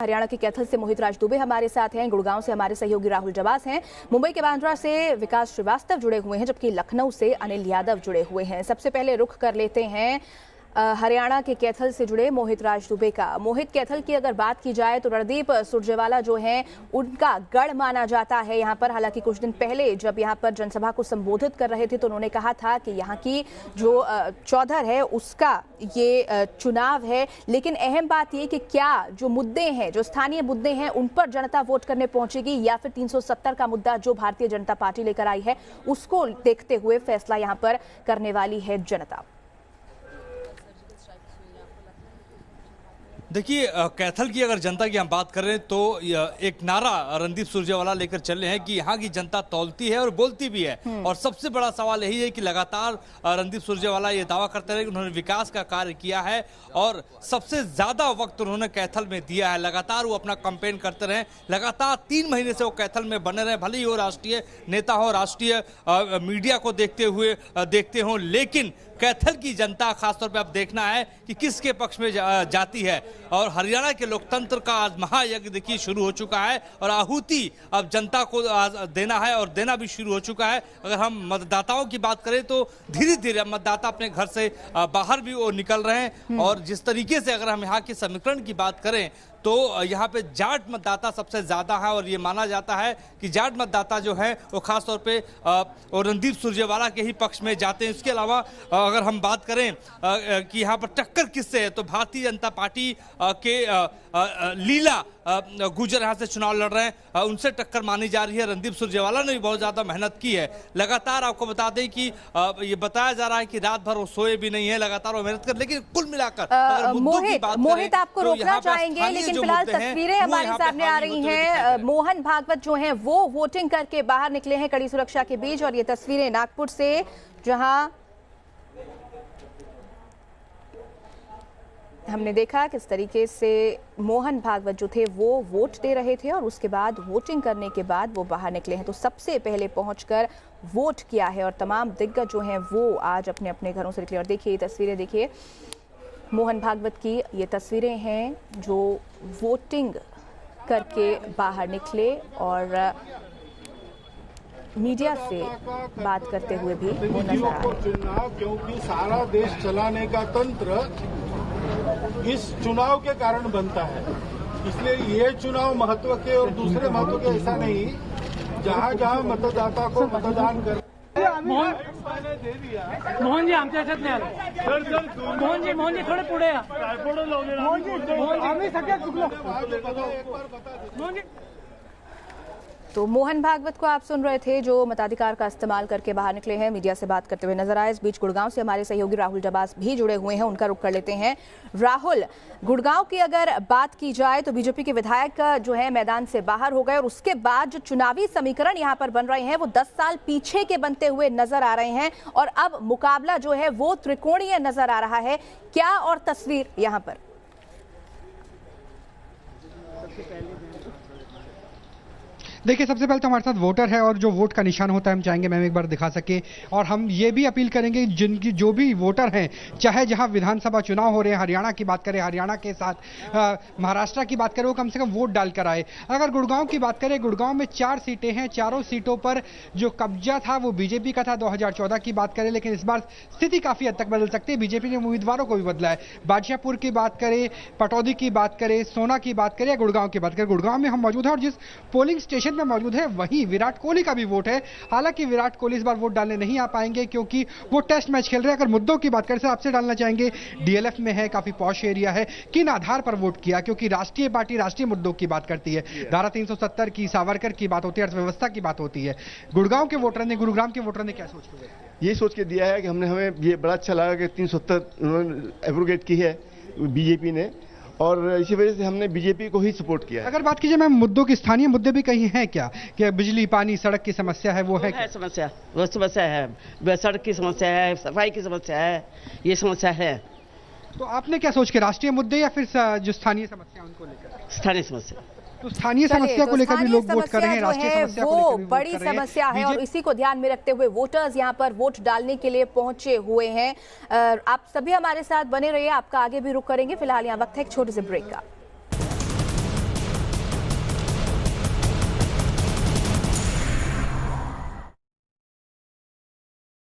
हरियाणा के कैथल से मोहित राज दुबे हमारे साथ हैं, गुड़गांव से हमारे सहयोगी राहुल जवास हैं, मुंबई के बांद्रा से विकास श्रीवास्तव जुड़े हुए हैं, जबकि लखनऊ से अनिल यादव जुड़े हुए हैं। सबसे पहले रुख कर लेते हैं हरियाणा के कैथल से जुड़े मोहित राज दुबे का। मोहित, कैथल की अगर बात की जाए तो रणदीप सुरजेवाला जो है उनका गढ़ माना जाता है यहाँ पर। हालांकि कुछ दिन पहले जब यहाँ पर जनसभा को संबोधित कर रहे थे तो उन्होंने कहा था कि यहाँ की जो चौधर है उसका ये चुनाव है, लेकिन अहम बात ये कि क्या जो मुद्दे हैं, जो स्थानीय मुद्दे हैं, उन पर जनता वोट करने पहुंचेगी या फिर 370 का मुद्दा जो भारतीय जनता पार्टी लेकर आई है उसको देखते हुए फैसला यहाँ पर करने वाली है जनता। देखिए, कैथल की अगर जनता की हम बात करें तो एक नारा रणदीप सुरजेवाला लेकर चल रहे हैं कि यहाँ की जनता तौलती है और बोलती भी है। और सबसे बड़ा सवाल यही है कि लगातार रणदीप सुरजेवाला ये दावा करते रहे कि उन्होंने विकास का कार्य किया है और सबसे ज्यादा वक्त उन्होंने कैथल में दिया है। लगातार वो अपना कैंपेन करते रहे, लगातार 3 महीने से वो कैथल में बने रहे, भले ही वो राष्ट्रीय नेता हो, राष्ट्रीय मीडिया को देखते हो, लेकिन कैथल की जनता खासतौर पे अब देखना है कि किसके पक्ष में जाती है। और हरियाणा के लोकतंत्र का आज महायज्ञ देखिए शुरू हो चुका है और आहुति अब जनता को देना है और देना भी शुरू हो चुका है। अगर हम मतदाताओं की बात करें तो धीरे धीरे मतदाता अपने घर से बाहर भी वो निकल रहे हैं। और जिस तरीके से अगर हम यहाँ के समीकरण की बात करें तो यहाँ पे जाट मतदाता सबसे ज्यादा है और ये माना जाता है कि जाट मतदाता जो है वो खासतौर पे रणदीप सुरजेवाला के ही पक्ष में जाते हैं। इसके अलावा अगर हम बात करें कि यहाँ पर टक्कर किससे है तो भारतीय जनता पार्टी के लीला गुजर यहाँ से चुनाव लड़ रहे हैं, उनसे टक्कर मानी जा रही है। रणदीप सुरजेवाला ने भी बहुत ज्यादा मेहनत की है। लगातार आपको बता दें कि ये बताया जा रहा है कि रात भर वो सोए भी नहीं है, लगातार वो मेहनत कर, लेकिन कुल मिलाकर मोहित आपको रोकना चाहेंगे, लेकिन फिलहाल तस्वीरें हमारे सामने आ रही हैं। मोहन भागवत जो हैं वो वोटिंग करके बाहर निकले हैं कड़ी सुरक्षा के बीच, और ये तस्वीरें नागपुर से जहां हमने देखा किस तरीके से मोहन भागवत जो थे वो वोट दे रहे थे और उसके बाद वोटिंग करने के बाद वो बाहर निकले हैं। तो सबसे पहले पहुंचकर वोट किया है और तमाम दिग्गज जो हैं वो आज अपने अपने घरों से निकले। और देखिए ये तस्वीरें, देखिए मोहन भागवत की ये तस्वीरें हैं जो वोटिंग करके बाहर निकले और मीडिया से बात करते हुए भी वो नजर आ रहे हैं। क्योंकि सारा देश चलाने का तंत्र इस चुनाव के कारण बनता है, इसलिए ये चुनाव महत्व के और दूसरे महत्व के ऐसा नहीं, जहाँ जहाँ मतदाता को मतदान कर मोहन जी आमच्या ह्याच्यात नाही आलं। मोहन जी थोडे पुढे या। आम्ही सगळ्यात चुकलो। मोहन जी तो मोहन भागवत को आप सुन रहे थे जो मताधिकार का इस्तेमाल करके बाहर निकले हैं, मीडिया से बात करते हुए नजर आए। इस बीच गुड़गांव से हमारे सहयोगी राहुल जवास भी जुड़े हुए हैं, उनका रुख कर लेते हैं। राहुल, गुड़गांव की अगर बात की जाए तो बीजेपी के विधायक जो है मैदान से बाहर हो गए और उसके बाद जो चुनावी समीकरण यहाँ पर बन रहे हैं वो 10 साल पीछे के बनते हुए नजर आ रहे हैं और अब मुकाबला जो है वो त्रिकोणीय नजर आ रहा है। क्या और तस्वीर यहाँ पर? देखिए, सबसे पहले तो हमारे साथ वोटर है और जो वोट का निशान होता है हम चाहेंगे मैम एक बार दिखा सके। और हम ये भी अपील करेंगे जिनकी जो भी वोटर हैं, चाहे जहां विधानसभा चुनाव हो रहे हैं, हरियाणा की बात करें, हरियाणा के साथ महाराष्ट्र की बात करें, वो कम से कम वोट डालकर आए। अगर गुड़गांव की बात करें, गुड़गांव में 4 सीटें हैं, चारों सीटों पर जो कब्जा था वो बीजेपी का था। 2014 की बात करें, लेकिन इस बार स्थिति काफी हद तक बदल सकती है। बीजेपी ने उम्मीदवारों को भी बदला है। बादशाहपुर की बात करें, पटौदी की बात करें, सोना की बात करें या गुड़गांव की बात करें, गुड़गांव में हम मौजूद हैं और जिस पोलिंग स्टेशन में मौजूद है वहीं विराट कोहली का भी वोट है। हालांकि विराट कोहली इस बार वोट डालने नहीं आ पाएंगे क्योंकि वो टेस्ट मैच खेल रहे हैं। अगर मुद्दों की बात करें, आपसे डालना चाहेंगे, डीएलएफ में है, काफी पॉश एरिया है, किन आधार पर वोट किया? क्योंकि राष्ट्रीय पार्टी राष्ट्रीय मुद्दों की बात करती है, धारा 370 की, सावरकर की बात होती है, अर्थव्यवस्था की बात होती है। गुड़गांव के वोटर ने, गुरुग्राम के वोटर ने क्या सोच के दिया? ये सोच के दिया है कि हमें ये बड़ा अच्छा लगा कि 370 एब्रोगेट की है बीजेपी ने और इसी वजह से हमने बीजेपी को ही सपोर्ट किया है। अगर बात कीजिए मैम मुद्दों की, स्थानीय मुद्दे भी कहीं हैं क्या? कि बिजली, पानी, सड़क की समस्या है, वो है समस्या, वो समस्या है, सड़क की समस्या है, सफाई की समस्या है, ये समस्या है। तो आपने क्या सोच के, राष्ट्रीय मुद्दे या फिर जो स्थानीय समस्या उनको लेकर? स्थानीय समस्या। तो स्थानीय समस्या को लेकर भी लोग वोट कर रहे हैं, राष्ट्रीय समस्या को लेकर भी बड़ी समस्या है और इसी को ध्यान में रखते हुए वोटर्स यहां पर वोट डालने के लिए पहुंचे हुए हैं। आप सभी हमारे साथ बने रहिए, आपका आगे भी रुख करेंगे। फिलहाल यहाँ वक्त है एक छोटे से ब्रेक का।